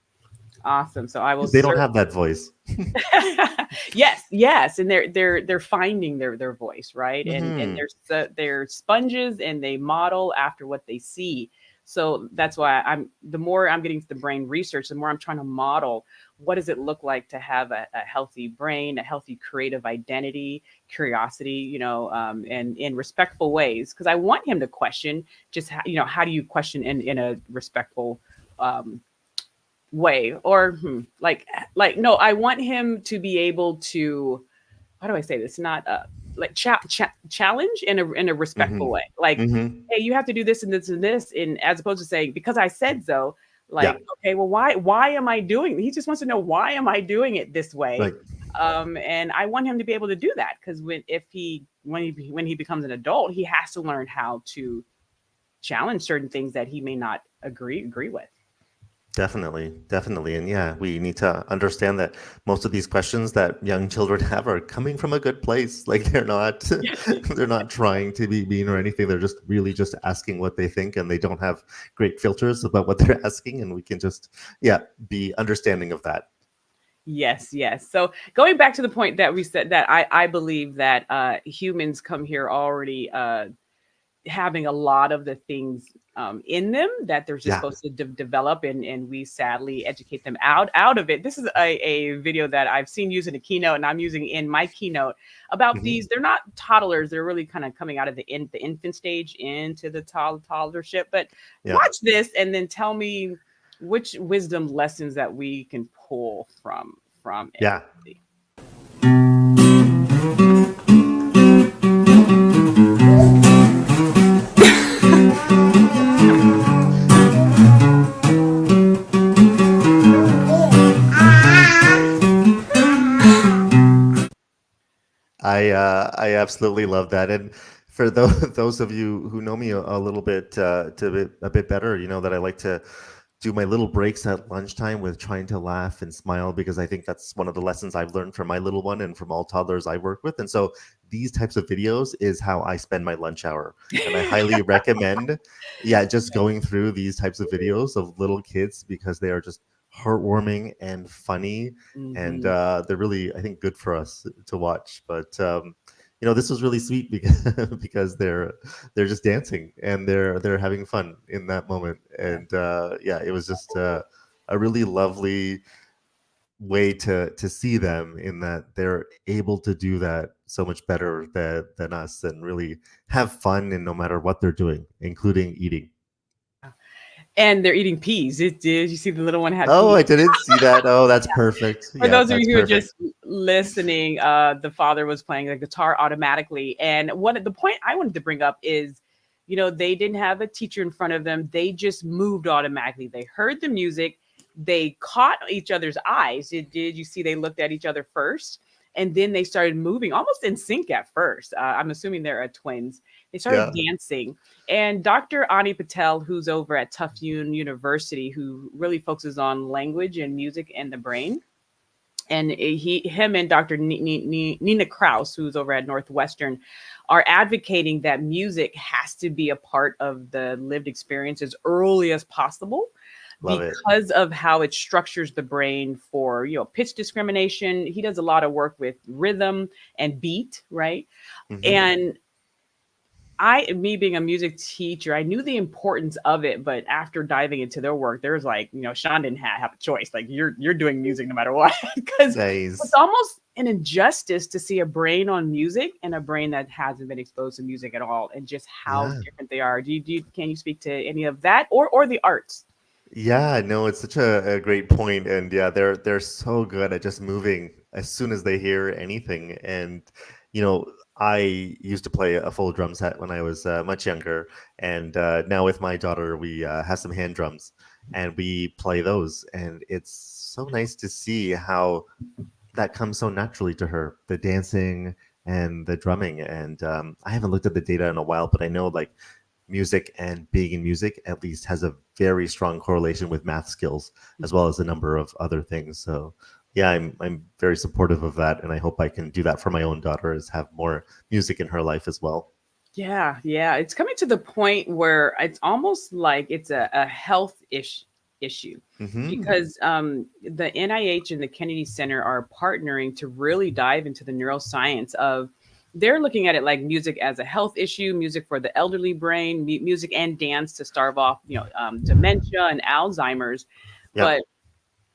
Awesome. So I will 'Cause they don't have that voice. yes, yes, and they're finding their voice, right? And Hmm. they're sponges, and they model after what they see. So that's why the more I'm getting to the brain research, the more I'm trying to model what does it look like to have a healthy brain, a healthy creative identity, curiosity, and in respectful ways. Because I want him to question just how do you question in a respectful um, way, or like no, I want him to be able to, how do I say this, not like challenge in a respectful Hmm. way, like, Hmm. hey, you have to do this and this and this, and as opposed to saying, because I said so. Yeah. Like, okay, well, why am I doing, he just wants to know, why am I doing it this way? Right. And I want him to be able to do that, because when he becomes an adult, he has to learn how to challenge certain things that he may not agree with. Definitely, definitely. And yeah, we need to understand that most of these questions that young children have are coming from a good place. Like they're not they're not trying to be mean or anything. They're just really just asking what they think and they don't have great filters about what they're asking and we can just yeah, be understanding of that. Yes, yes. So going back to the point that we said, that I believe that humans come here already having a lot of the things in them that they're just Yeah. supposed to develop, and we sadly educate them out of it. This is a video that I've seen used in a keynote, and I'm using in my keynote about Mhm. these. They're not toddlers; they're really kind of coming out of the infant stage into the toddlership. But Yeah. watch this, and then tell me which wisdom lessons that we can pull from it. Yeah. I absolutely love that. And for those of you who know me a little bit a bit better, you know that I like to do my little breaks at lunchtime with trying to laugh and smile, because I think that's one of the lessons I've learned from my little one and from all toddlers I work with. And so these types of videos is how I spend my lunch hour. And I highly recommend, yeah, just going through these types of videos of little kids, because they are just heartwarming and funny, and Mhm. they're really, I think, good for us to watch. But you know, this was really sweet because because they're just dancing and they're having fun in that moment. Yeah. And yeah, it was just a really lovely way to see them, in that they're able to do that so much better than us, and really have fun, and no matter what they're doing, including eating. And they're eating peas. It did. You see, the little one had Oh, peas. I didn't see that. Oh, that's perfect. For Yeah, those of that's you who are perfect. just listening, the father was playing the guitar automatically. And what the point I wanted to bring up is, they didn't have a teacher in front of them. They just moved automatically. They heard the music. They caught each other's eyes. Did you see they looked at each other first? And then they started moving almost in sync at first. I'm assuming they're twins. They started Yeah. dancing. And Dr. Ani Patel, who's over at Tufts University, who really focuses on language and music and the brain, and him and Dr. Nina Kraus, who's over at Northwestern, are advocating that music has to be a part of the lived experience as early as possible, Love it. because of how it structures the brain for pitch discrimination. He does a lot of work with rhythm and beat, right? Hmm. And me being a music teacher, I knew the importance of it, but after diving into their work, there's like, Sean didn't have a choice. Like, you're doing music no matter what, because it's Nice. almost an injustice to see a brain on music and a brain that hasn't been exposed to music at all, and just how Yeah. different they are. Can you speak to any of that, or the arts? Yeah, no, it's such a great point, and yeah, they're so good at just moving as soon as they hear anything. And you know, I used to play a full drum set when I was much younger, and now with my daughter, we have some hand drums, and we play those, and it's so nice to see how that comes so naturally to her, the dancing and the drumming. And I haven't looked at the data in a while, but I know like music and being in music at least has a very strong correlation with math skills, as well as a number of other things. So yeah, I'm very supportive of that, and I hope I can do that for my own daughter, is have more music in her life as well. Yeah, yeah. It's coming to the point where it's almost like it's a health issue, Hmm. because the NIH and the Kennedy Center are partnering to really dive into the neuroscience of. They're looking at it like music as a health issue, music for the elderly brain, music and dance to starve off, dementia and Alzheimer's. Yep. But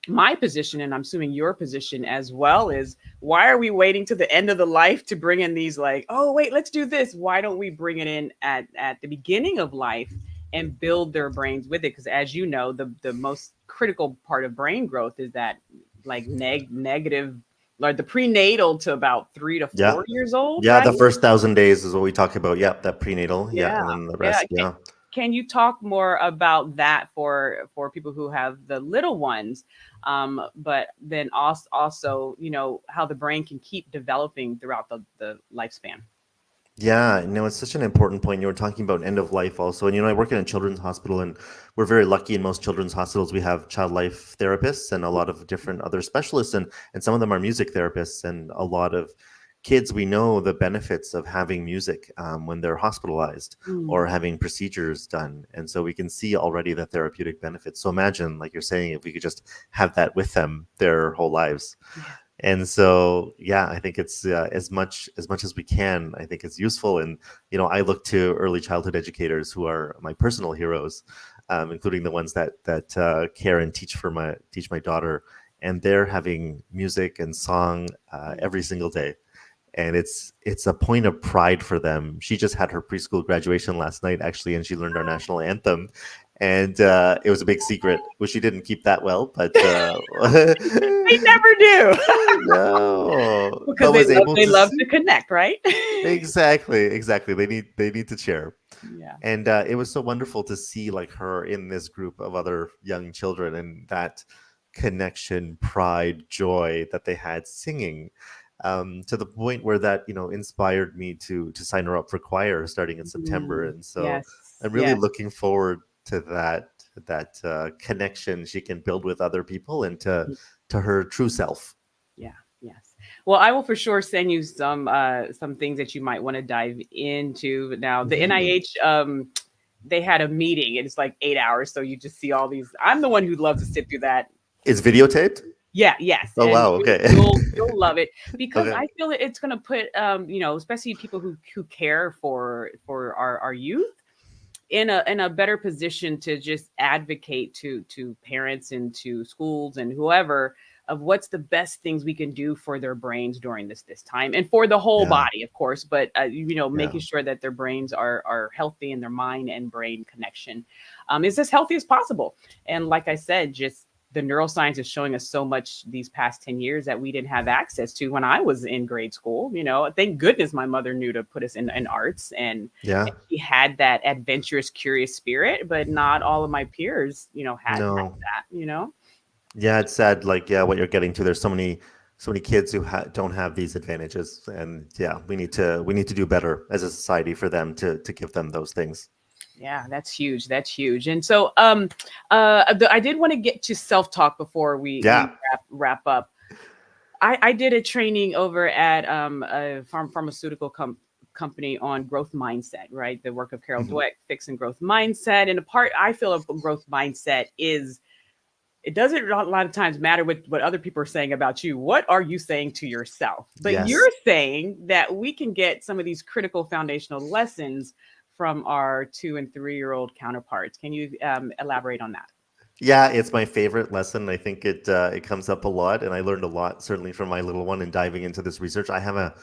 my position, and I'm assuming your position as well, is why are we waiting to the end of the life to bring in these, like, oh wait, let's do this? Why don't we bring it in at the beginning of life and build their brains with it? Because as you know, the most critical part of brain growth is that, like, negative, like the prenatal to about 3 to 4 Yeah. years old, Yeah, right? the first 1,000 days is what we talk about. Yep, that prenatal. Yeah, Yeah, and then the yeah. rest. Yeah. Can you talk more about that for people who have the little ones, but then also how the brain can keep developing throughout the lifespan? Yeah, no, it's such an important point. You were talking about end of life also. And I work in a children's hospital, and we're very lucky in most children's hospitals. We have child life therapists and a lot of different other specialists, and some of them are music therapists. And a lot of kids, we know the benefits of having music when they're hospitalized Mm, or having procedures done. And so we can see already the therapeutic benefits. So imagine, like you're saying, if we could just have that with them their whole lives. yeah. And so, yeah, I think it's as much as we can. I think it's useful, and I look to early childhood educators who are my personal heroes, including the ones that care and teach my daughter, and they're having music and song Yeah. every single day, and it's a point of pride for them. She just had her preschool graduation last night, actually, and she learned our national anthem, and it was a big secret, which she didn't keep that well, but They never do. no, Because but was able they to love see. to connect, right? Exactly. They need to share, Yeah. and it was so wonderful to see like her in this group of other young children, and that connection, pride, joy that they had singing, to the point where that inspired me to sign her up for choir starting in September, Mm, and so yes. I'm really Yes. looking forward to that connection she can build with other people and to her true self. Yeah, yes. Well, I will for sure send you some things that you might want to dive into. Now, the Mhm. NIH they had a meeting. It's like 8 hours, so you just see all these. I'm the one who loves to sit through that. It's videotaped. Yeah, yes, Oh and wow, you okay. you'll love it because Okay. I feel it's going to put especially people who care for our youth in a better position to just advocate to parents and to schools and whoever of what's the best things we can do for their brains during this time and for the whole Yeah, body, of course, but yeah. making sure that their brains are healthy and their mind and brain connection is as healthy as possible. And like I said, just the neuroscience is showing us so much these past 10 years that we didn't have access to when I was in grade school. Thank goodness my mother knew to put us in arts, and Yeah. he had that adventurous, curious spirit, but not all of my peers, had No. that. Yeah, it's sad. Like, yeah, what you're getting to. There's so many kids who don't have these advantages, and yeah, we need to do better as a society for them to give them those things. Yeah, that's huge. That's huge. And so, I did want to get to self talk before we Yeah. wrap up. I did a training over at a pharmaceutical company on growth mindset, right? The work of Carol Mhm. Dweck, fixing growth mindset. And a part I feel of growth mindset is it doesn't a lot of times matter what other people are saying about you. What are you saying to yourself? But you're Yes. saying that we can get some of these critical foundational lessons from our 2 and 3 year old counterparts. Can you elaborate on that? Yeah, it's my favorite lesson. I think it comes up a lot, and I learned a lot certainly from my little one in diving into this research. I have a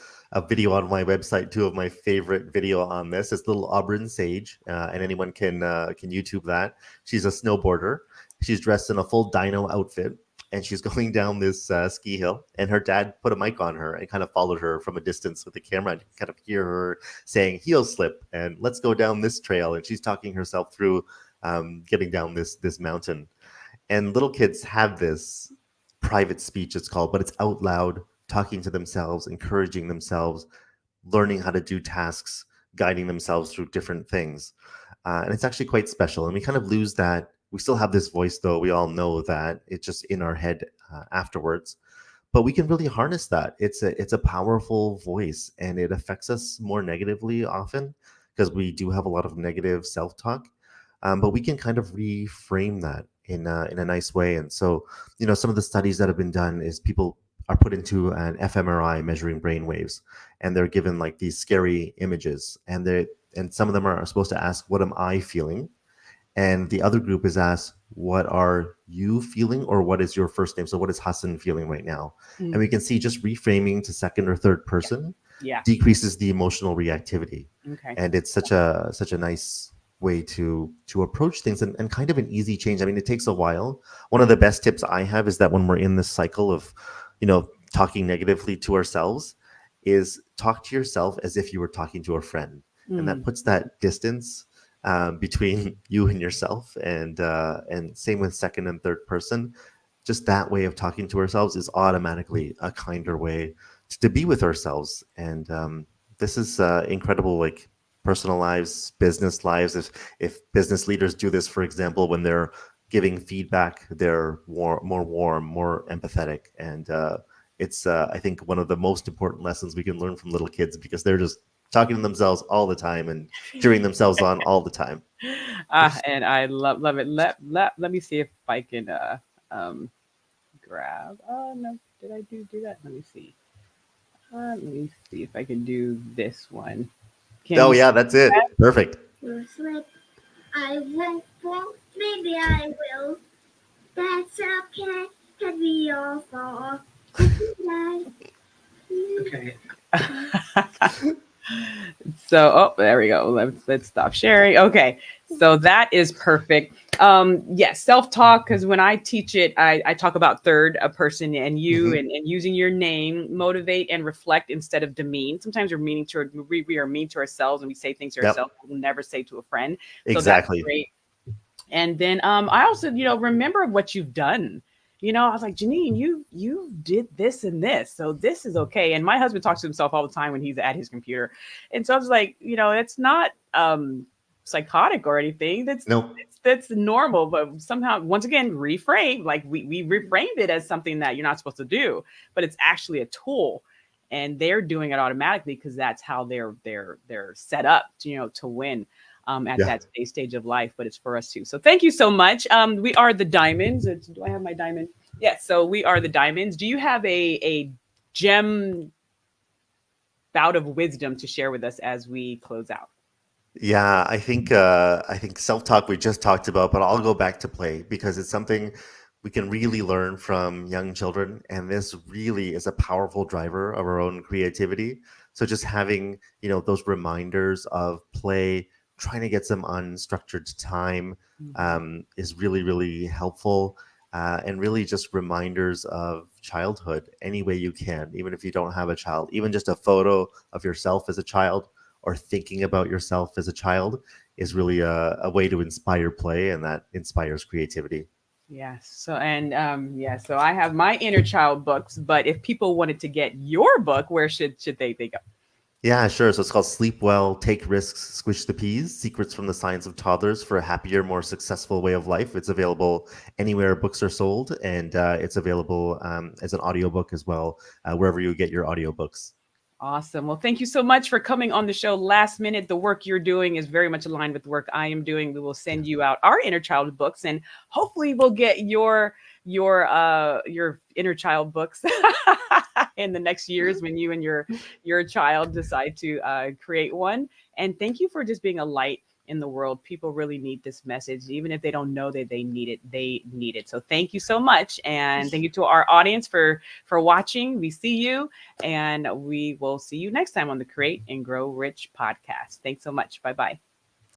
video on my website too of my favorite video on this. It's little Auburn Sage, and anyone can YouTube that. She's a snowboarder. She's dressed in a full dino outfit, and she's going down this ski hill. And her dad put a mic on her and kind of followed her from a distance with the camera, and you kind of hear her saying "heel slip" and "let's go down this trail." And she's talking herself through getting down this mountain. And little kids have this private speech, it's called, but it's out loud, talking to themselves, encouraging themselves, learning how to do tasks, guiding themselves through different things. And it's actually quite special. And we kind of lose that. We still have this voice, though. We all know that it's just in our head afterwards. But we can really harness that. It's a powerful voice, and it affects us more negatively often because we do have a lot of negative self-talk. But we can kind of reframe that in a nice way. And so, some of the studies that have been done is people are put into an fMRI measuring brain waves, and they're given like these scary images, and some of them are supposed to ask, "What am I feeling?" And the other group is asked, "What are you feeling?" or "What is your first name?" So, what is Hassan feeling right now? And we Mm, can see just reframing to second or third yeah. person Yeah. decreases the emotional reactivity. Okay. And it's such a nice way to approach things, and kind of an easy change. I mean, it takes a while. One of the best tips I have is that when we're in this cycle of, talking negatively to ourselves, is talk to yourself as if you were talking to a friend. And that Mm, puts that distance between you and yourself, and same with second and third person. Just that way of talking to ourselves is automatically a kinder way to be with ourselves. And this is incredible, like personal lives, business lives. If business leaders do this, for example, when they're giving feedback, they're more warm, more empathetic, and it's I think one of the most important lessons we can learn from little kids, because they're just talking to themselves all the time and cheering themselves on all the time. and I love it. Let me see if I can um grab. Oh no. Did I do that? Let me see. Let me see if I can do this one. Can Oh you see yeah, that's that? it. Perfect. Like, I won't, maybe I will. That's okay, cause we all fall. Okay. So, oh, there we go. Let's stop sharing. Okay. So that is perfect. Yes, self-talk, because when I teach it, I talk about third a person and you, Hmm. and using your name, motivate and reflect instead of demean. Sometimes we are mean to ourselves and we say things to Yep. ourselves we'll never say to a friend. So that's Exactly. great. And then I also, remember what you've done. I was like, Janine, you did this and this, so this is okay. And my husband talks to himself all the time when he's at his computer, and so I was like, it's not psychotic or anything. Nope. That's normal, but somehow once again reframe. Like we reframed it as something that you're not supposed to do, but it's actually a tool, and they're doing it automatically because that's how they're set up, to win at Yeah. that stage of life, but it's for us too. So thank you so much. We are the Diamonds. Do I have my diamond? Yes. So we are the Diamonds. Do you have a gem bout of wisdom to share with us as we close out? Yeah, I think self-talk we just talked about, but I'll go back to play because it's something we can really learn from young children, and this really is a powerful driver of our own creativity. So just having, those reminders of play, trying to get some unstructured time Mhm. is really, really helpful. And really just reminders of childhood any way you can, even if you don't have a child, even just a photo of yourself as a child or thinking about yourself as a child is really a way to inspire play, and that inspires creativity. Yes. So and yeah. So I have my inner child books, but if people wanted to get your book, where should they go? Yeah, sure. So it's called Sleep Well, Take Risks, Squish the Peas, Secrets from the Science of Toddlers for a Happier, More Successful Way of Life. It's available anywhere books are sold, and it's available as an audiobook as well, wherever you get your audiobooks. Awesome. Well, thank you so much for coming on the show last minute. The work you're doing is very much aligned with the work I am doing. We will send you out our inner child books, and hopefully we'll get your inner child books in the next years when you and your child decide to create one. And thank you for just being a light in the world. People really need this message. Even if they don't know that they need it, they need it. So thank you so much. And thank you to our audience for watching. We see you, and we will see you next time on the Create and Grow Rich podcast. Thanks so much. Bye bye.